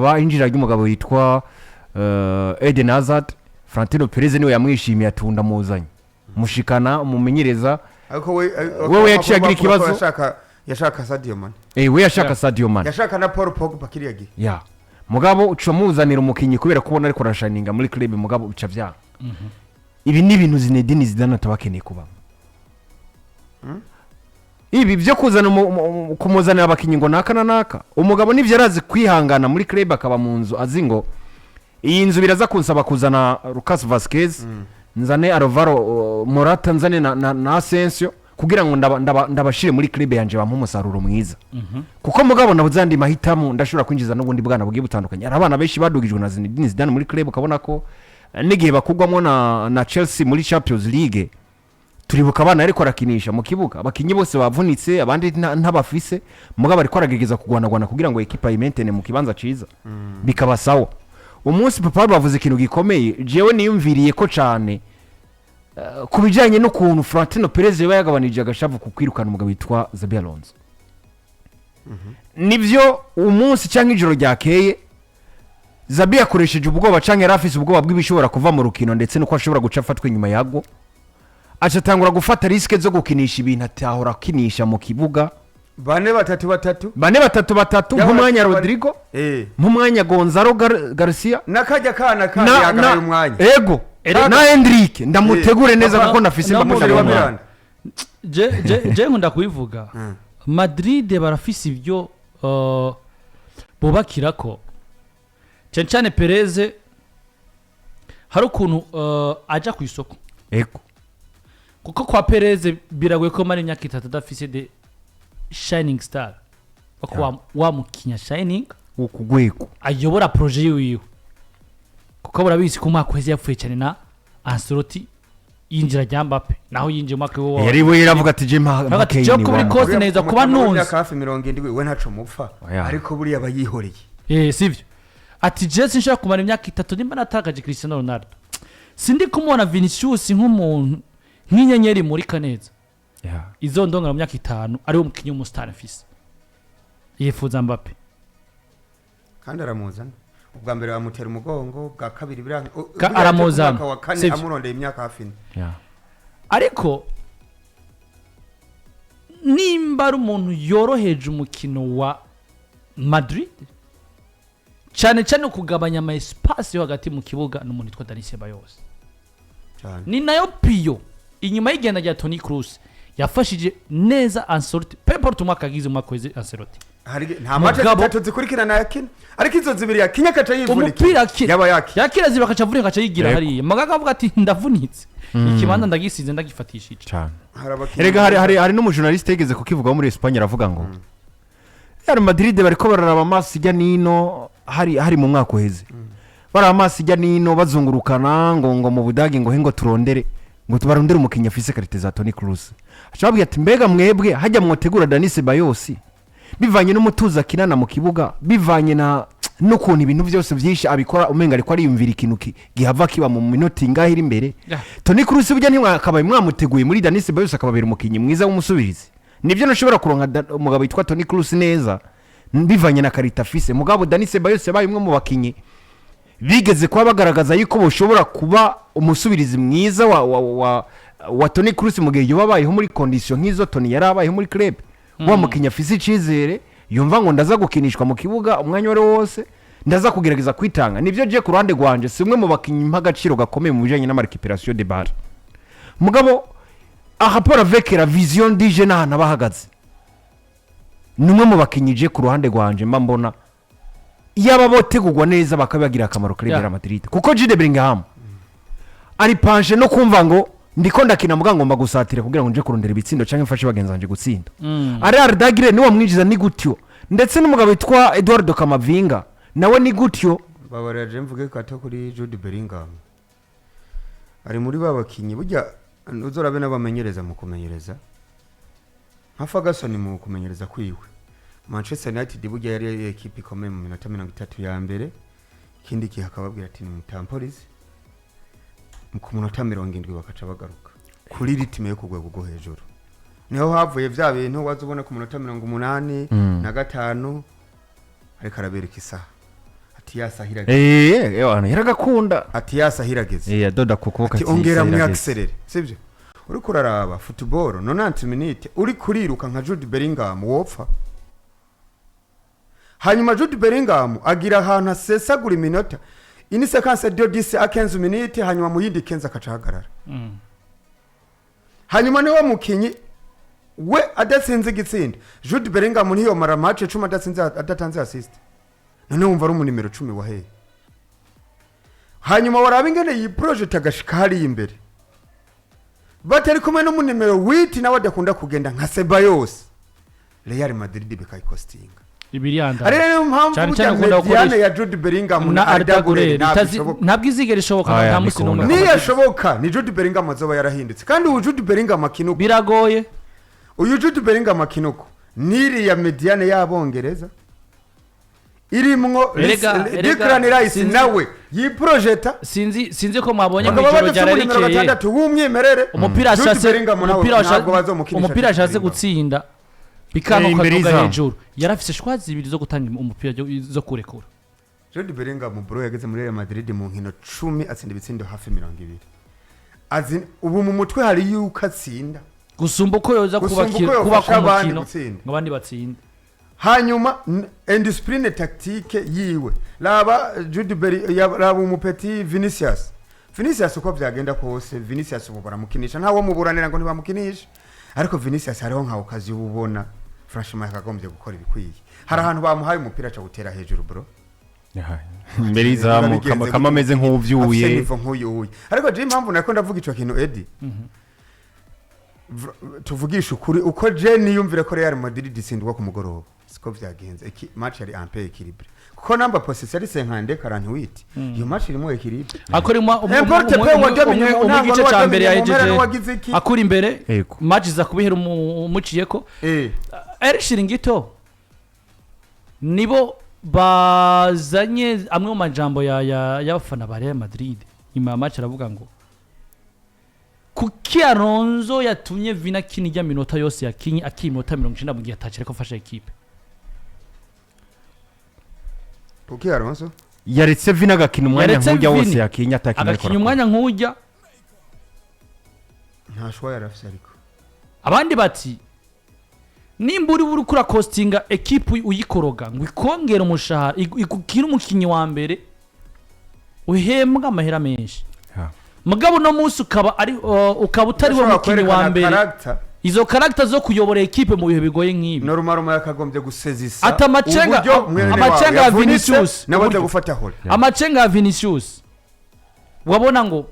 ba injira ry'umugabo yitwa Eden Hazard Florentino Perez niwe yamwishimiye atunda muzanye mushikana umumenyereza ariko wewe yaciyagira ikibazo yashaka Sadio Mane we yashaka Sadio Mane yashaka na Paul Pogba kiriya gihe ya mugabo uca muzanira umukinyi kubera kubona ariko arashaninga muri club mugabo uca vya ibi ni ibintu Zinedine Zidane tabakeneye kuba ibi byo kuzana kumuzanira abakinyi ngo naka na naka umugabo nivyo arazi kwihangana muri club akaba mu nzu azi ngo iyi nzu biraza kunsaba kuzana Lucas Vazquez nzane Alvaro Morata nzane na Asensio kugira ngo ndabashire muri club yanje bampa umusaruro mwiza kuko mugabo nabuzandi mahitamo ndashobora kwinjiza n'ubundi bwana bugiye butandukanye arabana benshi badugijwe na Zinedine Zidane muri club ukabona ko nigihe bakugwamo na Chelsea muri Champions League turibuka abana ariko arakinisha mu kibuga abakinyi bose bavunitse abandi ntabafise mugabo ariko aragegeza kugwanagwana kugira ngo equipe yimentene mu kibanza ciza bikaba sawa umunsi papa bavuze ikintu gikomeye jewe niyumviriye ko cyane kubijanye no kuntu Florentino Perez yagabanije agashavu kukwirukana umugabo witwa Xabi Alonso nivyo umunsi cyangwa ijoro ryakeye Xabi yakoresheje ubwoba canke yarafise ubwoba bw'ibishobora kuva mu rukino ndetse nuko ashobora guca afatwa inyuma yago acatangura gufata riske zo gukinisha ibintu atahora kinisha mu kibuga bane batatu nk'umwanya Rodrigo nk'umwanya Gonzalo Garcia nakajya kana yagaye umwanya ego na Hendrick ndamutegure neza kuko nafise mbamubona je nkunda kubivuga Madrid barafise ibyo bubakirako cyane Perez hari ukuntu aja ku isoko ego kuko kwa Perez biragoye ko mari imyaka 3 adafise de shining star bako wa mukinya shining ukugweko ayobora projet yiwe kuko burabizi ko umwaka wese yapfuye cyane na Ancelotti yinjira rya Mbappe naho yinjiye umwaka wo yari we yaravuga ati je mpake cyo kubiri kose neza kuba nunze hafi 70 we ntaco mupfa ariko buri abayihoreye sivyo ati je sinshaka kumara imyaka 3 nimba natakaje Cristiano Ronaldo sindi kumubona Vinicius nk'umuntu nk'inyenyeri muri kaneza izo ndonga mu myaka 5 ari umukinyi w'umustar fisi yifuza Mbappe kandi aramuzana ubwa mbere bamutera umugongo bwa kabiri biranga aramuzana amurondeye imyaka hafi ariko nimba ari umuntu yoroheje umukino wa Madrid cyane kugabanya ama espace yo hagati mu kibuga n'umuntu witwa Dani Ceballos ni nayo piyo inyuma y'igenda rya Toni Kroos yafashije neza Ancelotti Pep umwaka agize umwaka weze Ancelotti nta match atatu zikurikirana yakina ariko izo zibiri yakinya kaca yivunika yaba yakira ziba kaca vunika kaca yigira hariya magaga avuga ati ndavunitse ikibanza ndagisize ndagifatishije cyane erega hari n'umujournaliste yigeze kukivuga muri Espagne aravuga ngo Real Madrid bariko bararaba amaso ijya nino hari mu mwaka uheze baraba amaso ijya nino bazungurukana ngo mu Budagi ngo hengo turondere ngo tubarondere umukinya afise karite za Toni Kroos acababwiye ati mbega mwebwe hajya mwotegura Dani Ceballos bivanye n'umutuza kinana mu kibuga bivanye n'ukuntu ibintu byose byinshi abikora umenga ariko ari yumvira ikintu gihava kiba mu minota ingahira imbere Toni Kroos burya ntimwakabaye mwamuteguye muri Dani Ceballos akababera umukinnyi mwiza w'umusubirizi nibyo nashobora kuronka umugabo witwa Toni Kroos neza bivanye na karita afise mugabo Dani Ceballos yabaye umwe mu bakinnyi bigeze kuba bagaragaza yuko boshobora kuba umusubirizi mwiza wa Toni Kroos mu gihe yabayeho muri condition nk'izo Toni yarabayeho muri club wa mukinya afise icizere yumva ngo ndaza gukinishwa mu kibuga umwanya wari wose ndaza kugerageza kwitanga nivyo je ku ruhande gwanje simwe mu bakinyi mpagaciro gakomeye mu bijanye n'amarrecuperation de balle mugabo rapport avec la vision du jeune hana bahagaze numwe mu bakinyi je ku ruhande gwanje mba mbona yaba botegurwa neza bakabagira akamaro kuri Real Madrid kuko Jude Bellingham ari panje no kumva ngo ndiko ndakina mugango mba gusatira kugira ngo nje kurondera ibitsindo canke mfashe bagenzanje gutsinda ari Ardagire niwe mwinjiza ni gutyo ndetse n'umugabo witwa Eduardo Camavinga nawe ni gutyo babaraje mvuge ko atakuri Jude Bellingham ari muri babakinyi burya uzorabe n'abamenyereza mu kumenyereza nka Ferguson mu kumenyereza kwiwe Manchester United burya yari equipe ikomeye mu minota 30 ya mbere ikindi kihakababwira ati ni mutamporize ku munota 70 bakaca bagaruka kuri ritime yo kugwego go hejuru niho havuye vya bintu wazubona ku munota 85 na 5 ariko arabereka isaha ati yasahirageze yaragakunda ati yasahirageze yadoda ku kuboko ati ongera mu accelerate sibyo uri kuraraba football 90 minutes uri kuriruka nka Jude Bellingham wopfa hanyuma Jude Bellingham agira ahantu asesagura iminota ini sequence de 10 a 15 minutes hanyuma mu yindi 15 akacahagarara hanyuma niwe mukinyi we adatsinze gitsinda Jude Bellingham niyo mara match 10 adatanze assist none wumva ari umunimero 10 wahe hanyuma waraba ingene iyi project agashika hari imbere batari kumwe n'umunimero 8 nawe adakunda kugenda nka Ceballos Real Madrid bikayikostinga ibiriyanda ari rero mpamvu cyane ya Jude Bellingham na Arda Güler ntabwo izigera ishoboka nta musi n'umwe niyo shoboka ni Jude Bellingham azoba yarahindutse kandi uyu Jude Bellingham akinuko biragoye uyu Jude Bellingham akinuko niri ya mediane y'abongereza irimwo Declan Rice nawe yi projecta sinzi ko mwabonye mu ijoro ryararikeye w'umwimerere umupira ashatse gutsinda bikano kaduga hejuru yarafise shwa zibiri zo gutanga umupira zo kurekura Jude Bellingham bro yageze muri Real Madrid mu nkino 10 atsinda ibitsindo hafi 200 azin ubu mu mutwe hari yuko atsinda gusumba uko yoza kubakira umukino ngabandi batsinda hanyuma indiscipline tactique yiwe laba Jude Bellingham laba umupeti Vinicius uko byagenda kose Vinicius ubu baramukinisha ntawo muburanira ngo ntibamukinisha ariko Vinicius hariho nka okazi ubona franchement akagombye gukora ibikwiye hari ahantu bamuhaye umupira cyo gutera hejuru bro mbere izamu kama ameze nk'uvyuye ariko je impamvu nako ndavuga ico kintu Eddie tuvugisha ukuri uko je niyumvire ko Real Madrid isindwa ku mugoroba siko byagenze match yari un peu équilibré kuko namba possession ari 50-48 iyo match irimo équilibre akora mu gice cya mbere yahejeje akura imbere match za kubihera umuciyeko Shiringito nibo bazanye amwe mu majambo y'abafana ba Real Madrid nyuma ya match aravuga ngo kuki Alonso yatumye Vina kinijya minota yose yakinyi akimota 90 mu gihe atacire ko fasha equipe kuki Alonso yaretse Vina agakina umwanya nk'ujya wose yakinya atakina agakina umwanya nk'ujya ntashwa yarafise ariko abandi bati nimba uri kura costinga equipe uyikoroga ngo ikongera umushahara ikukira umukinyi wa mbere uhembwa amahera menshi mugabo no munsi ukaba utari wo mukinyi wa mbere izo character zo kuyobora equipe mu bihe bigoye nk'ibi normal yakagombye gusezisa amachenga ya Vinicius nabaje gufata hole amachenga ya Vinicius wabona ngo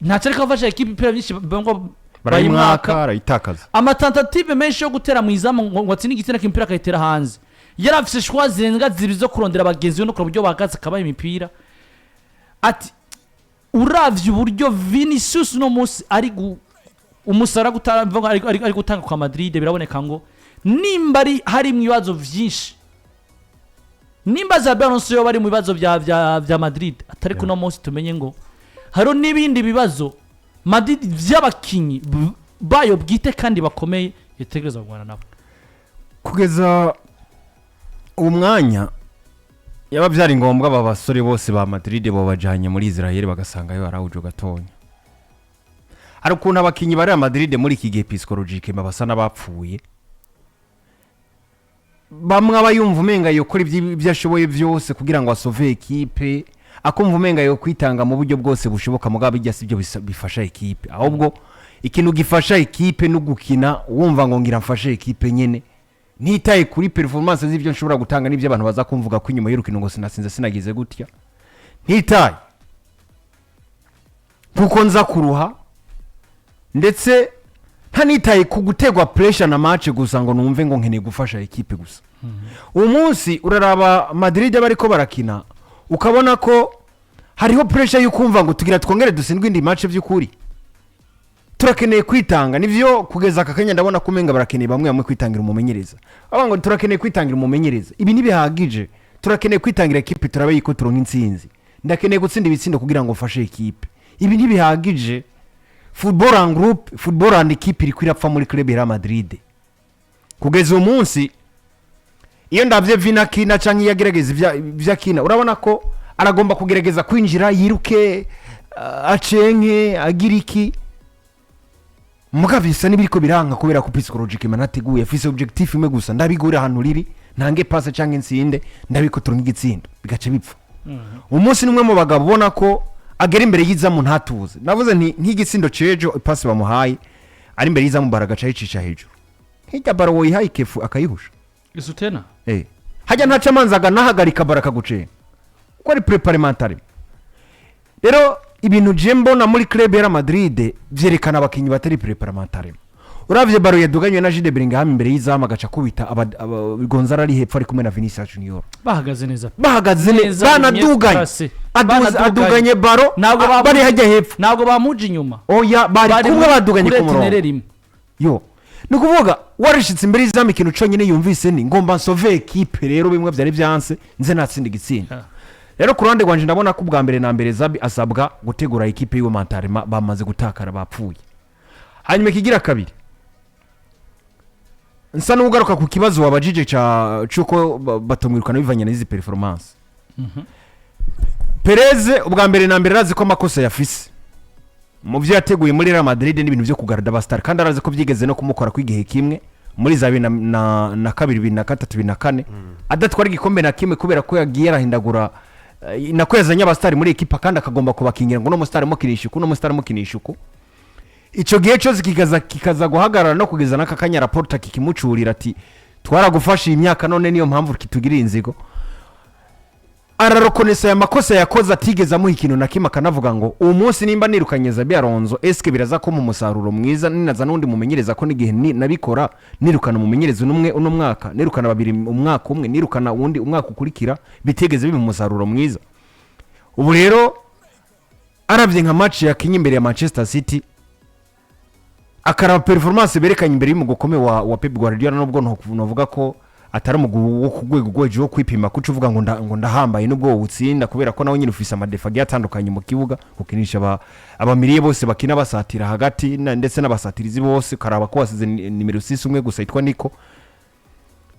ntacari kafasha equipe pera byinshi ngo barayimwaka arayitakaza amatentative menshi yo gutera mu izamu ngo atsinda igitsina kimpira kayitera hanze yarafise shwa zirenga zibiri zo kurondera abagenzi no kurabyo bagaza kabaye imipira ati uravye uburyo Vinicius no munsi ari umusara gutanga ari gutanga kwa Madrid biraboneka ngo nimba hari mu bibazo vyinshi nimba za Alonso yo bari mu bibazo bya Madrid atari kuno munsi tumenye ngo haro nibindi bibazo Madrid vy'abakinyi bayo bwite kandi bakomeye yetegereza kugwana nabo kugeza umwanya yaba byari ngombwa aba basore bose ba Madrid bo bajanye muri Israel bagasanga yo arawujo gatonya ari ukuntu abakinyi bari Madrid muri iki gihe psychologique babasa n'abapfuye bamwe abayumva umenga yo kuri byashoboye byose kugira ngo asove equipe akumva umenga yo kwitanga mu buryo bwose bushoboka mugabo bijya sibyo bifasha equipe ahubwo ikintu gifasha equipe no gukina wumva ngo ngira mfashe equipe nyene nitaye kuri performance z'ibyo nshobora gutanga n'ibyo abantu baza kumvuga ko inyuma y'urukino ngo sinasinze sinagize gutya nitaye kuko nza kuruha ndetse ntanitaye ku gutegwa pressure na match gusa ngo numve ngo nkeneye gufasha equipe gusa umunsi uraraba Madrid bariko barakina ukabona ko hariho pressure yo kumva ngo tugira twongere dusindwe indi match by'ukuri turakeneye kwitanga nivyo kugeza akakanya ndabona kumenga barakeneye bamwe kwitangira umumenyereza abango turakeneye kwitangira umumenyereza ibi nibihagije turakeneye kwitangira equipe turabe yiko turonka intsinzi ndakeneye gutsinda ibitsindo kugira ngo mfashe equipe ibi nibihagije football and group football and equipe iri kwirapfa muri club ya Madrid kugeza umunsi iyo ndavye Vina kina canke yagerageza vyakina urabona ko aragomba kugerageza kwinjira yiruke acenke agira iki mugabo bisa n'ibiriko biranga kubera ko psychologique manateguye afise objectif imwe gusa ndabigura ahantu riri ntange passe canke nsinde ndabikotora nk'igitsindo bigace bipfa umunsi numwe mu bagabo ubona ko agera imbere y'izamu ntatuze navuze nti nk'igitsindo cejo passe bamuhaye ari imbere y'izamu baragaca yicisha hejuru nk'ijya baro woyihaye kefu akayihusha Sosthene hajya ntaca amanzaga nahagarika baraka gucenga ko ari preparamentary rero ibintu je mbona muri club ya Madrid vyerekana abakinyi batari preparamentary uravye baro yaduganywe na Jude Bellingham imbere y'izamu agaca kubita Gonzalo ari hepfo ari kumwe na Vinicius Junior bahagaze neza banaduganye aduganye baro bari hajya hepfo ntabwo bamuje inyuma oya bari kumwe baduganye ku murongo yo nukuvuga warishitse imbere y'izamu ikintu conyine yumvise ni ngomba nsove equipe rero bimwe vyari vyanse nze natsinda igitsinda rero ku ruhande rwanje ndabona ko ubwa mbere na mbere Xabi asabwa gutegura equipe yiwe mentalema bamaze gutakara bapfuye hanyuma kigira kabiri nsa n'ugaruka ku kibazo wabajije cyuko batomwirukana bivanye n'izi performance Perez ubwa mbere na mbere razi ko amakosa yafise mu byo yateguye muri Real Madrid n'ibintu byo kugarada abastar kandi arazi ko byigeze no kumukora kwigihe kimwe muri za 2002 2003 adatwara igikombe na kimwe kubera ko yagiye arahindagura nako yazanye abastar muri ekipa kandi akagomba kubakingira ngo no mustar mukinisha uko ico gihe cyo kikaza guhagarara no kugeza nakakanya rapporta kikimucurira ati twaragufasha imyaka none niyo mpamvu kitugirira inzigo ararokonesa ya makosa yakoze atigeza mu ikintu nakima kanavuga ngo uwo munsi nimba nirukanye Xabi Alonso eske biraza ko mu musaruro mwiza ninaza nundi mumenyereza ko nigihe nabikora nirukana mumenyereza umwe uno mwaka nirukana babiri umwaka umwe nirukana undi umwaka ukurikira bitegeze bimu musaruro mwiza ubu rero aravye nka match yakinye imbere ya Manchester City akaraba performance berekanye imbere y'umugo kome wa Pep Guardiola nubwo novuga ko atari umugu wo kugwego gweje wo kwipima kuco uvuga ngo ndahambaye nubwo utsinda kubera ko nawe nyine ufise amadefa atandukanye mu kibuga ukinisha abamiriye bose bakina basatira hagati ndetse n'abasatirizi bose karaba ko wasize nimero 6 umwe gusa yitwa Niko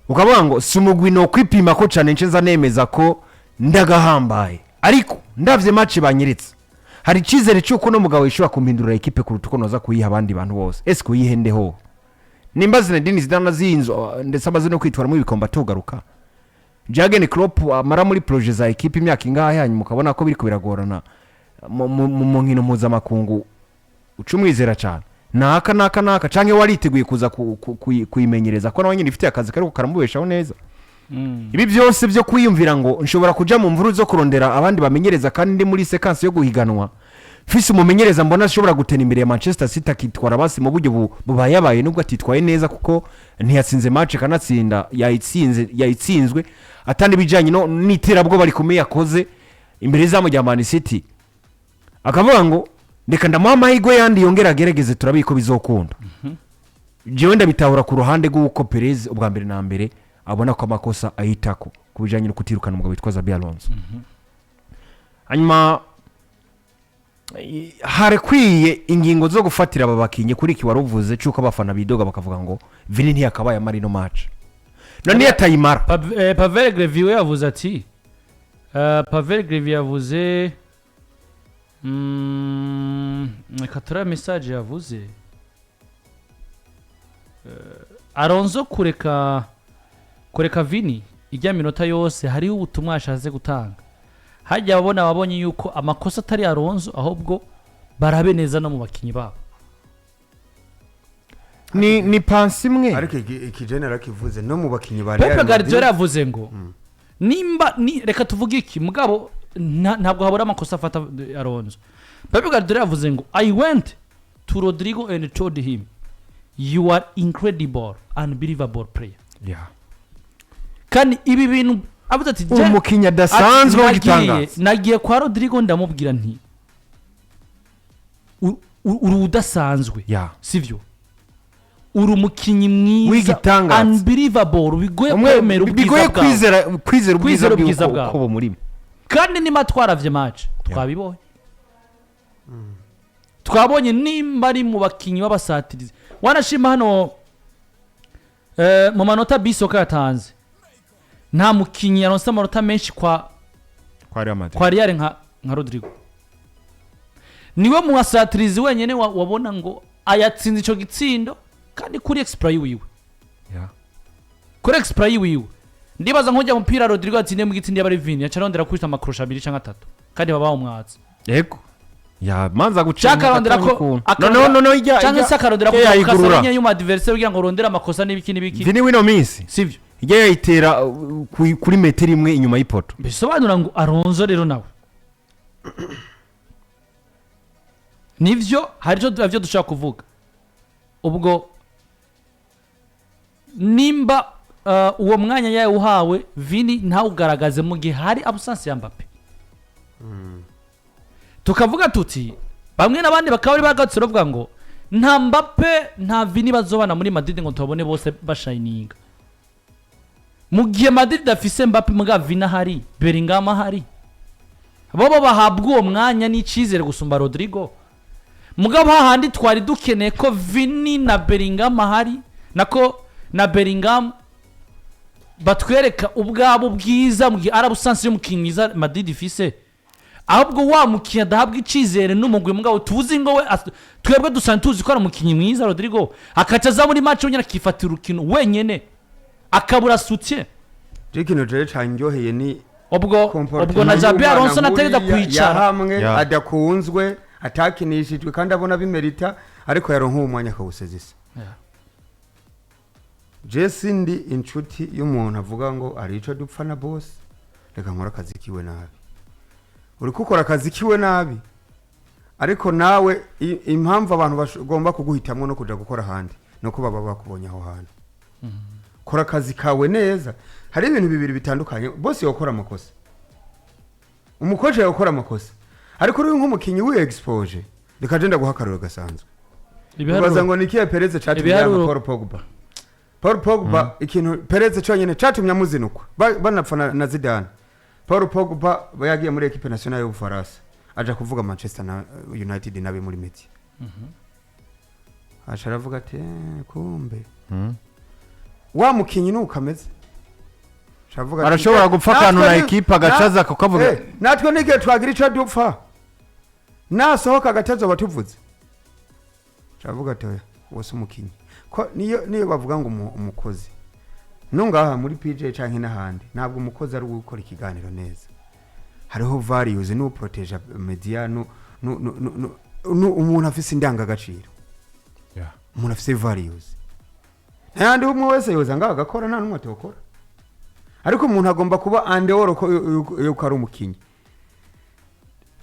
ukavuga ngo sumugwi no kwipima ko cyane ncenza nemeza ko ndagahambaye ariko ndavye match banyeretse hari cizere cyuko no mugabo yishobora kumpindurira equipe kuruta uko noza kuyiha abandi bantu bose ese kuyihendeho nimba Zinedine Zidane zinzo ndetse abaze no kwitwara mu bikomba tugaruka Jurgen Klopp amara muri projet za equipe imyaka ingahe hanyuma mukabona ko biri kubiragorana mu nkino mpuzamakungu ucumwizera cyane naka canke wariteguye kuza kuyimenyereza ko nawe nyine ifite akazi kari kukaramubeshaho neza ibi byose byo kwiyumvira ngo nshobora kuja mu mvuru zo kurondera abandi bamenyereza kandi ndi muri sequence yo guhiganwa fisi umumenyereza mbona ashobora gutena imbere ya Manchester City akitwara basi mu buryo bubayabaye nubwo atitwaye neza kuko ntiyatsinze match kanatsinda yayitsinzwe atandi bijanye no niterabwo bari kumeye yakoze imbere za mu rya Man City akavuga ngo ndeka ndamuha amahirwe yandi yongera agerageze turabiko bizokunda jewe ndabitahura ku ruhande rw'uko Perez ubwa mbere na mbere abona ko amakosa ayitako kubijanye no kutirukana umugabo witwa Xabi Alonso hanyuma harekwiye ingingo zo gufatira ababakinye kuri ki waruvuze cyuko abafana bidoga bakavuga ngo Vini ntiyakabaye marino match none yatayimara Bible Grevisse yavuze ati Bible Grevisse yavuze katura message yavuze Alonso kureka Vini ijya minota yose hari ubutumwa ashaze gutanga hajya babonye yuko amakosa atari Alonso ahubwo barabe neza no mu bakinyi babo ni pansi imwe ariko iki general kivuze no mu bakinyi ba Real Madrid Pep Guardiola yavuze ngo nimba reka tuvuge iki mugabo ntabwo habura amakosa afata Alonso Pep Guardiola yavuze ngo I went to Rodrigo and told him you are incredible unbelievable player kandi ibi bintu avuze ati umukinya dasanzwe w'igitangaza nagiye kwa Rodrigo ndamubwira nti uri udasanzwe sivyo uri umukinyi mwiza unbelievable bigoye kwemera kwizera ubwiza bwawe muri kandi nima twaravye match twabibonye twabonye nimba ari mu bakinyi b'abasatirizi wanashima hano mu manota bisoka yatanze nta mukinyi yaronse amanota menshi kwa Real nka Rodrigo niwe mu asatirizi wenyene wabona ngo ayatsinze ico gitsindo kandi kuri exploit wiwe kuri exploit wiwe ndibaza nk'ujya mupira Rodrigo atsinde mu gitsindi y'abari Vini acarondera kwita makrosha 2 canke 3 kandi babaho umwatsi yego ya manza gucaka rondera ko no ijya canke sakarondera ko kasanya y'uma adversaire kugira ngo rondera amakosa n'ibiki Vini wino minsi sivyo ijya yayitera kuri metero imwe inyuma y'ipoto bisobanura ngo Alonso rero nawe nivyo hari cyo bavyo dushaka kuvuga ubwo nimba uwo mwanya yawe uhawe Vini ntawugaragaze mu gihe hari absence ya Mbappe tukavuga tuti bamwe n'abandi bakaba ari bagatse bavuga ngo nta Mbappe nta Vini bazobana muri Madrid ngo tubone bose bashininga mu gihe Madrid afise Mbappe muga Vini hari Bellingham hari bobo bahabwa uwo mwanya n'icizere gusumba Rodrigo mugabo hahandi twari dukeneye ko Vini na Bellingham hari nako na Bellingham batwereka ubwabo bwiza mu gihe arabusansi y'umukinyiza Madrid ifise ahubwo wa mukinya dahabwa icizere n'umugwe mugabo tuzi ngo we twebwe dusantuzi ko ari umukinyi mwiza Rodrigo akacaza muri match unyana kifatira urukino wenyene akabura soutien Jekino je canyoheye ni ubwo na Xabi Alonso nategeza kwicara hamwe adakunzwe atakinishijwe kandi abona bimerita ariko yaronka umwanya akawusezisa Jesse ndi inshuti y'umuntu avuga ngo ari ico dupfa na boss reka nkora akazi kiwe nabi uri gukora akazi kiwe nabi ariko nawe impamvu abantu bagomba kuguhitamwe no kuja gukora handi no kuba bakubonye aho hantu kora akazi kawe neza hari ibintu bibiri bitandukanye boss yokora amakosa umukoje yokora amakosa ariko uri nk'umukinyi we expose reka jenda guhakarura gasanzwe ubaza ngo nikiye Perez chatumya Paul Pogba ikintu Perez cyonyene chatumya amuzinukwa banapfa na Zidane Paul Pogba yagiye muri equipe nationale y'Ubufaransa aja kuvuga Manchester United nabe muri Messi asharavuga ati kumbe wa mukinyi nukameze arashobora gupfa kantu na equipe agacaza kukavuga natwe nige twagira ico dupfa nasohoka agatazo batuvuze shavuga ati wose umukinyi ko niyo bavuga ngo umukozi nungaha muri PJ canke n'ahandi ntabwo umukozi ari gukora ikiganiro neza hariho values no protege media no umuntu afise indanga gaciro umuntu afise values kandi umwe wese yoza ngaho agakora nta numwe atokora ariko umuntu agomba kuba andeoro ko yuko ari umukinyi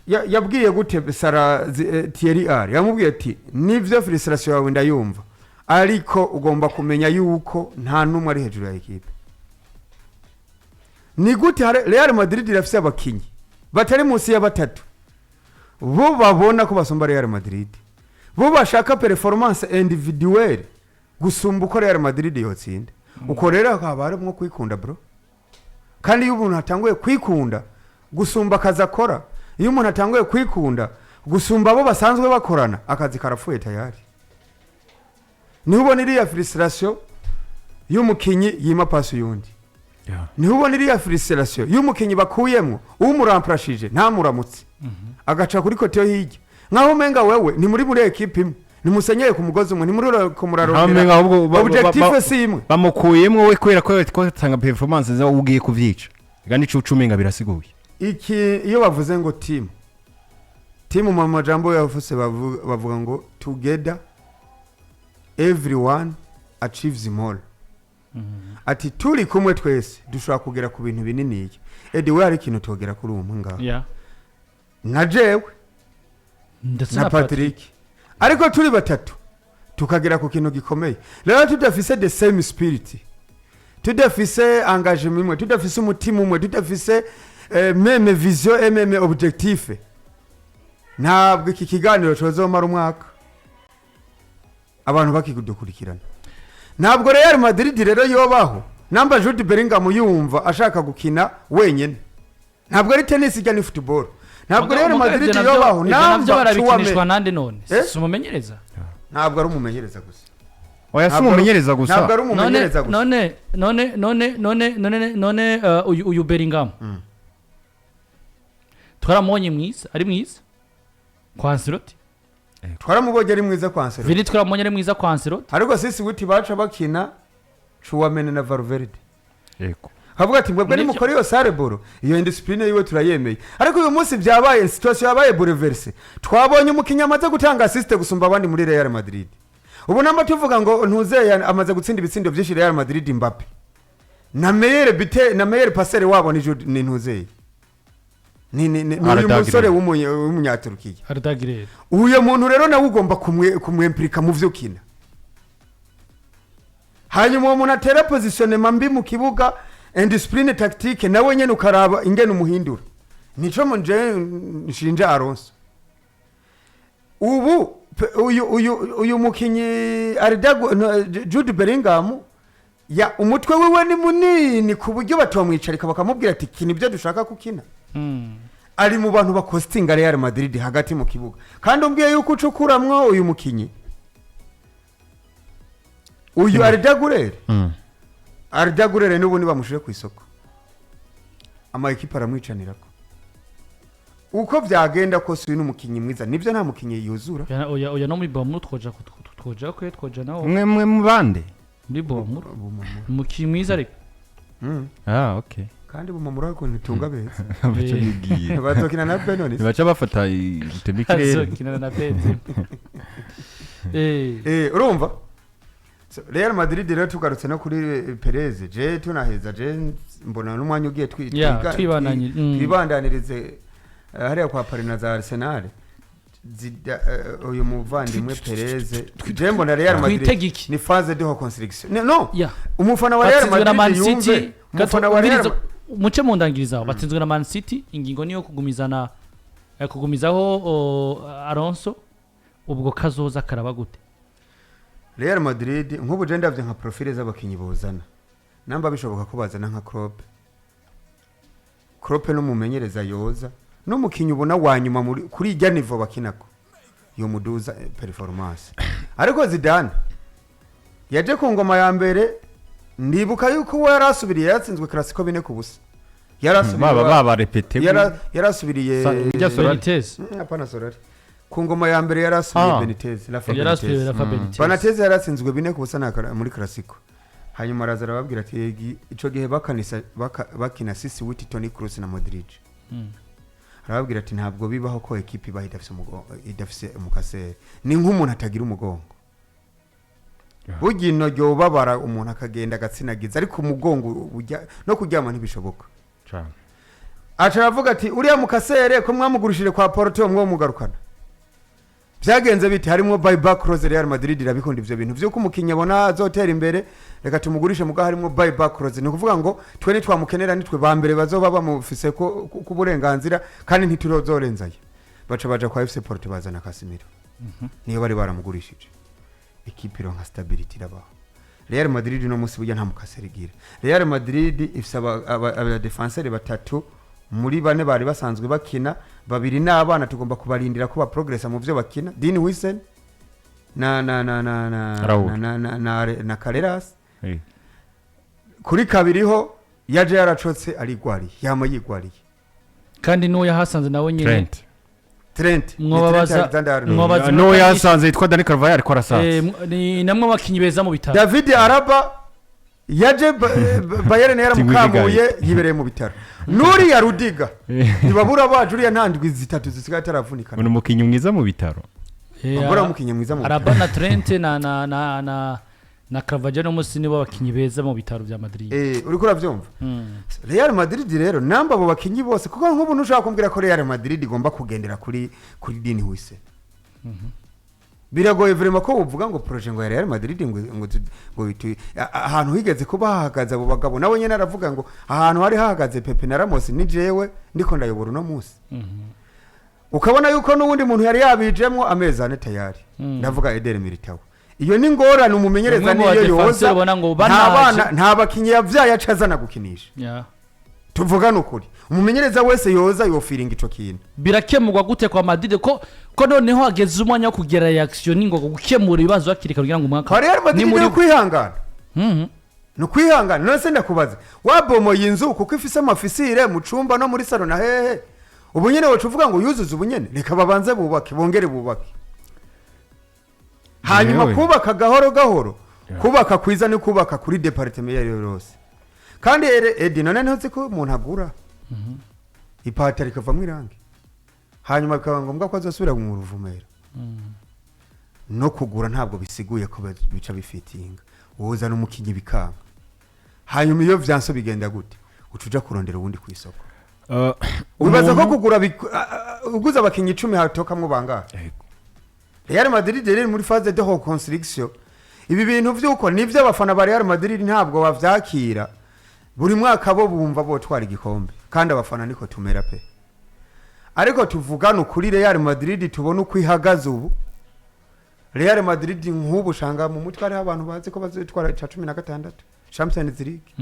yabwiye gute Sara Thierry R yamubwiye ati nivyo frustration yawe ndayumva ariko ugomba kumenya yuko nta numwe ari hejuru ya equipe ni gute Real Madrid irafise abakinyi batari munsi ya batatu bo babona ko basomba Real Madrid bo bashaka performance individuelle gusumba uko Real Madrid yotsinda uko rero akaba ari mwo kwikunda bro kandi iyo umuntu atanguye kwikunda gusumba akazi akora iyo umuntu atanguye kwikunda gusumba abo basanzwe bakorana akazi karapfuye tayari niho ubona iriya frustration y'umukinyi yima pass yundi niho ubona iriya frustration y'umukinyi bakuyemwo umuramprashije nta muramutse agaca kuri kote yo hirya nkaho menga wewe ni muri equipe imwe ni musenyeye ku mugozi umwe ni muri ko murarongera objective si imwe bamukuyemwo we kwera ko twatanga performance za ugiye kuvyica gani cucumenga birasiguye iki iyo bavuze ngo team mu majambo yafuse bavuga ngo together everyone achieves more ati turi kumwe twese dushobora kugera ku bintu binini iki edi we hari ikintu togera kuri uwo ngaho na jewe na Patrick ariko turi batatu tukagera ku kintu gikomeye rero tudafise the same spirit tudafise engagement imwe tudafise umutima umwe tudafise meme vision meme objectif ntabwo iki kiganiro cyozomara umwaka abantu bakigudukurikirana ntabwo Real Madrid rero yobaho namba Jude Bellingham yumva ashaka gukina wenyene ntabwo ari tennis ijya ni football ntabwo Real Madrid yobaho namba barabikinishwa nande none sumumenyereza ntabwo ari umumenyereza gusa oya sumumenyereza gusa ntabwo ari umumenyereza gusa none uyu Bellingham twaramubonye mwiza ari mwiza kwa Ancelotti twaramubonye ari mwiza kwa Ancelotti Vini twaramubonye ari mwiza kwa Ancelotti ariko sisi wuti baca bakina Chouameni na Valverde yego havuga ati mwebwe ni mukora iyo sare boro iyo indiscipline yiwe turayemeye ariko uyu munsi byabaye situation yabaye bouleversé twabonye umukinya amaze gutanga assist gusumba abandi muri Real Madrid ubu namba tuvuga ngo ntuzeye amaze gutsinda ibitsindo byinshi Real Madrid Mbappe na meilleur passeur wabo ni ntuzeye ni uyu musore w'umunyaturukiya Hararukirira uyu muntu rero nawe ugomba kumwemplika mu vyo kina hanyuma uwo muntu atera positionnement mbi mu kibuga indiscipline tactique nawe nyene ukaraba ingene umuhindura nico muje nshinja Alonso ubu uyu mukinyi Ardago Jude Bellingham ya umutwe wewe ni munini ku buryo batomwicarika bakamubwira ati kini byo dushaka kukina ari mu bantu bakostinga Real Madrid hagati mu kibuga kandi umbwiye yuko ucukuramwo uyu mukinyi uyu Ardagurere n'ubu ni bamushije ku isoko ama equipe aramwicanirako uko byagenda kose uyu n'umukinyi mwiza nivyo nta mukinyi yuzura oya no muri Bournemouth twoja nawo mwe mu bande muri Bournemouth umukinyi mwiza ariko okay kandi bumamura ko nitunga beza baca bigiye batokina na Benoni baca bafata itemikirere kinana na Benzi urumva Real Madrid rero tugarutse no kuri Perez je tunaheza je mbona n'umwanya ugiye twibandanirize hariya kwa Parina za Arsenal uyu muvandimwe Perez je mbona Real Madrid ni phase de reconstruction no umufana wa Real Madrid yumve umufana wa Real muce mu ndangirizaho batsinzwe na Man City ingingo niyo kugumizaho Alonso ubwo kazoza karaba gute Real Madrid nk'ubu je ndavye nka profile z'abakinyi bozana namba bishoboka ko bazana nka Klopp no mumenyereza yoza no mukinyi ubona wanyuma kuri ijya niveau bakinako yo muduza performance ariko Zidane yaje ku ngoma ya mbere ndibuka yuko we yarasubiriye yatsinzwe Clasico 4-0 yarasubiriye baba repete yarasubiriye Benitez hapana Solari ku ngoma ya mbere yarasubiye Benitez Benitez yaratsinzwe 4-0 muri Clasico hanyuma arazara babwira ati ico gihe bakina sisi witi Toni Kroos na Madrid arababwira ati ntabwo bibaho ko equipe iba idafise umukasere ni nk'umuntu atagira umugongo bugino ryo babara umuntu akagenda agatsinagiza ariko umugongo no kuryama ntibishoboka aravuga ati uriya mukasere ko mwamugurishije kwa Porto mwo mugarukana byagenze biti harimo buyback clause Real Madrid irabikunda ivyo bintu vyo kumukinya bona azotera imbere reka tumugurishe muga harimo buyback clause ni kuvuga ngo twe ni twamukenera nitwe ba mbere bazoba bamufise ko kuburenganzira kandi ntiturozorenzaye baca kwa FC Porto bazana Casemiro niyo bari baramugurishije equipe ronka stability rabaho Real Madrid no musi burya nta mukaserigira Real Madrid ifise aba defenseur batatu muri bane bari basanzwe bakina babiri n'abana tugomba kubarindira ko ba progressa mu byo bakina Dean Wilson na Carreras kuri kabiriho yaje yaracotse ari gwari yama yigwariye kandi no yahasanze nawe nyine Trent mwabaza no yasanze yitwa Dani Carvajal ko arasanze ni namwe bakinyi beza mu bitaro David Araba yaje Bayern yaramukamuye yibereye mu bitaro nuri ya Rudiga nibabura bajuriya ntandwi zitatu zisigaye taravunika uno mukinyi mwiza mu bitaro abura mukinyi mwiza mu Araba na Trent na Carvajal no musi nibo bakinyi beza mu bitaro bya Madrid uriko uravyumva Real Madrid rero namba abo bakinyi bose kuko nk'ubu ntushaka kumbwira ko Real Madrid igomba kugendera kuri Dean Wilson biragoye vraiment ko uvuga ngo projet ngo ya Real Madrid ngo ahantu higeze kuba hahagaze abo bagabo nawe nyene aravuga ngo ahantu hari hahagaze Pepe na Ramos ni jewe ndiko ndayobora no musi ukabona yuko n'ubundi muntu yari yabijemwo amezi ane tayari ndavuga Eder Militao iyo ni ngorane umumenyereza niyo yoza nta bakinyi yavyaye acazana gukinisha tuvuga nukuri umumenyereza wese yoza yofiringa ico kintu birakemurwa gute kwa Madrid ko noneho hageze umwanya wo kugera reaction ngo gukemura ibibazo hakirika kugira ngo umwaka Real Madrid ni kwihangana no kwihangana none se ndakubaza wabomo yinzu kuko ifise amafisire mu cumba no muri salon na hehe ubu nyene wacu uvuga ngo yuzuze ubu nyene reka babanze bubake bongere bubake hanyuma Yewe. kubaka gahoro gahoro kubaka kwiza ni kubaka kuri departement yari yose kandi edi none ntuzi ko umuntu agura ipataro ikavamo irangi hanyuma bikaba ngombwa ko azosubira mu ruvumera no kugura ntabwo bisiguye ko bica bifitinga uzana umukinyi bikanga hanyuma iyo vyanso bigenda gute ucuja kurondera ubundi ku isoko ubaza ko kugura uguza abakinyi 10 hatokamwo bangahe Real Madrid rero muri phase de reconstruction ibi bintu vyuko nivyo abafana ba Real Madrid ntabwo bavyakira buri mwaka bo bumva bo twara igikombe kandi abafana niko tumera pe ariko tuvugana kuri Real Madrid tubona uko ihagaze ubu Real Madrid nk'ubu shanga mu mutwe ari abantu bazi ko bazitwara 16 Champions League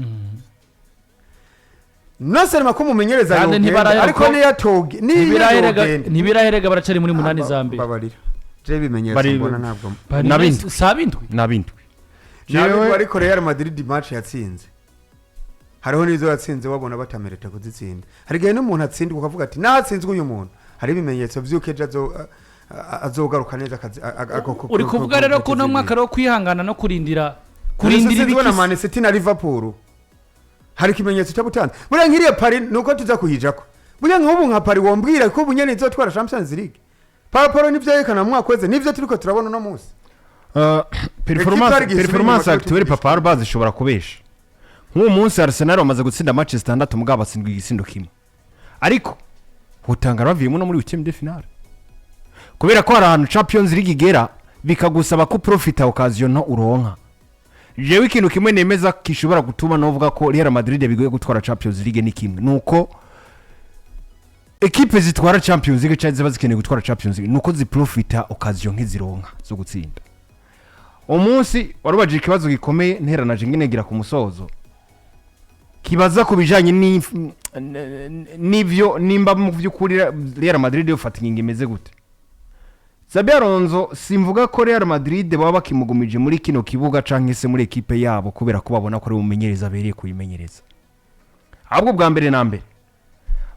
Nose mako mumenyereza yogenda ariko ni yatoge ntibiraherega baracari muri munani zambe babarira je bimenyereza mbona ntabwo nabindwi jewe ariko Real Madrid match yatsinze hariho nizo yatsinze wabona batamereta kuzitsinda hari gihe n'umuntu atsinda ukavuga ati natsinzwe uyu muntu hari ibimenyetso vyukeje azogaruka neza uri kuvuga rero ko no mwaka ro kwihangana no kurindira ibikisi Man City na Liverpool hari kimenyetso cy'abutanze bure nkiriye Paris nuko tuza kuhijako bure nk'ubu nka Paris wombwira ko bunyene izotwara Champions League Papa nivyo yekana mu mwakweze nivyo turiko turabona no munsi performance actuelle Papa Arbaze ishobora kubesha nk'uwo munsi Arsenal bamaze gutsinda match 6 mugabo batsindwa igisindo kimwe ariko hutangara baviyemo no muri weekend de finale kubera ko hari ahantu Champions League igera bikagusaba ko profita occasion no uronka jewe ikintu kimwe nemeza kishobora gutuma novuga ko Real Madrid bigoye gutwara Champions League ni kimwe nuko equipe zitwara Champions League cyane ziba zikeneye gutwara Champions League nuko ziprofita occasion nk'izironka zo gutsinda umunsi warubaje ikibazo gikomeye nteranaje ngenegira ku musozo kibaza kubijanye n'ivyo nimba mu vy'ukuri Real Madrid yofatinga imeze gute Xabi Alonso simvuga ko Real Madrid baba bakimugumije muri kino kibuga canke se muri equipe yabo kubera ko babona ko ari umumenyereza bereye kuyimenyereza ahubwo bwa mbere na mbere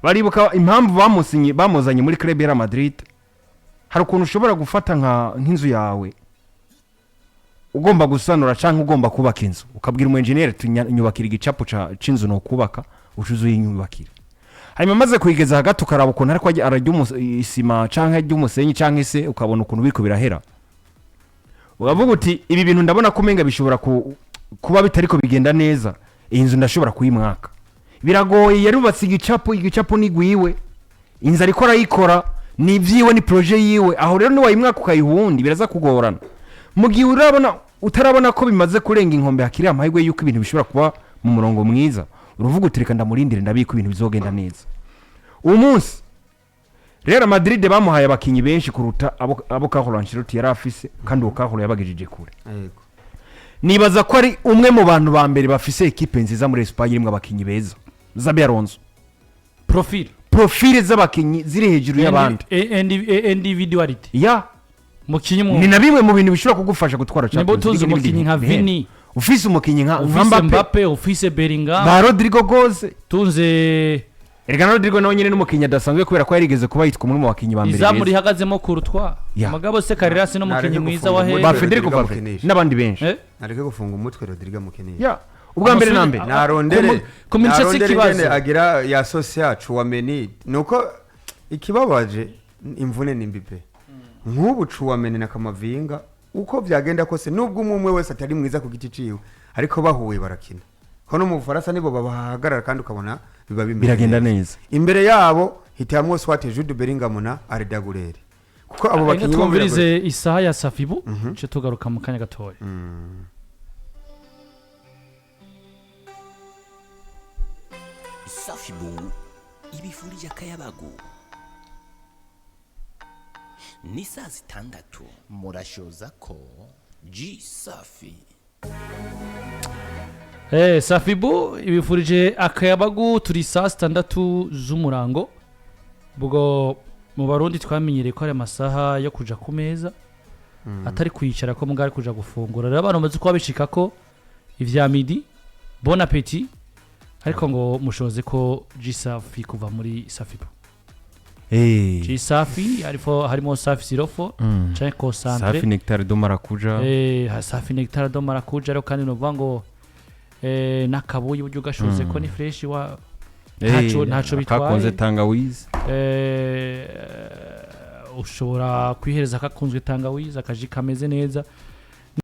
baribuka impamvu bamuzanye muri club Real Madrid hari ukuntu ushobora gufata nk'inzu yawe ugomba gusanura canke ugomba kubaka inzu ukabwira umu engineer tunyubakira igicapo c'inzu no kubaka ucuzuye inyubakira hanyuma maze kuyigeza hagati ukaraba ukuntu ariko arajya isima canke ajya umusenyi canke se ukabona ukuntu biriko birahera ukavuga uti ibi bintu ndabona ko menga bishobora kuba bitariko bigenda neza iyi nzu ndashobora kuyimwaka biragoye yarubatse igicapo nigwiwe inzu ariko arayikora ni vyiwe ni projet yiwe aho rero niwayimwaka ukayihundi biraza kugorana mu gihe utarabona ko bimaze kurenga inkombe hakiri amahirwe yuko ibintu bishobora kuba mu murongo mwiza uruvuga utireka ndamurindire ndabiko ibintu bizogenda neza uwo munsi Real Madrid bamuhaye abakinyi benshi kuruta abo Carlo Ancelotti yari afise kandi uwo Carlo yabagijije kure yego nibaza ko ari umwe mu bantu ba mbere bafise equipe nziza muri Espagne irimo abakinyi beza Xabi Alonso profile z'abakinyi ziri hejuru y'abandi individuality mukinyi ni na bimwe mu bintu bishobora kugufasha gutwara Champions League umukinyi nka Vini ufise umukinyi nka Mbappe ufise Bellingham ba Rodrigo Goze tunze Ergano Rodrigo nawe nyene n'umukinyi adasanzwe kubera ko yarigeze kuba yitwa umwe mu bakinyi ba mbere izamu rihagazemo kurutwa magabo se Carreras no mukinyi mwiza wa he ba Federico Valverde n'abandi benshi nareke gufunga umutwe Rodrigo mukinyi ubwa mbere na mbere narondere komunicasi kibazo agira ya yacu wameni nuko ikibabaje imvune nimbipe nk'ubu Cuwameni na Camavinga uko byagenda kose nubwo umwe wese atari mwiza ku giti ciwe ariko bahuye barakina kono mu Faransa nibo babahagarara kandi ukabona biba biragenda neza imbere yabo hitamwo Swate Jude Bellingham na Arda Güler kuko abo bakinyi twumvirize isaha ya Safibu cyo tugaruka mu kanya gatoya Safibu ibifurije akayabagu ni saa 6 murashoza ko G Safi Safibu ibifurije akayabagu turi saa 6 z'umurango bwo mu Barundi twamenyereye ko ari amasaha yo kuja ku meza atari kwicara ko mugari kuja gufungura rero abantu bazi ko babishika ko ivya midi bon appétit ariko ngo mushoze ko G Safi kuva muri Safibu ji safi harimo safi sirofo canke concentré safi nectar do maracuja safi nectar do maracuja rero kandi novuga ngo n'akabuye buryo gashoze ko ni fresh wa ntaco bitwaye kakunze tangawizi ushobora kwihereza kakunzwe tangawizi akaji kameze neza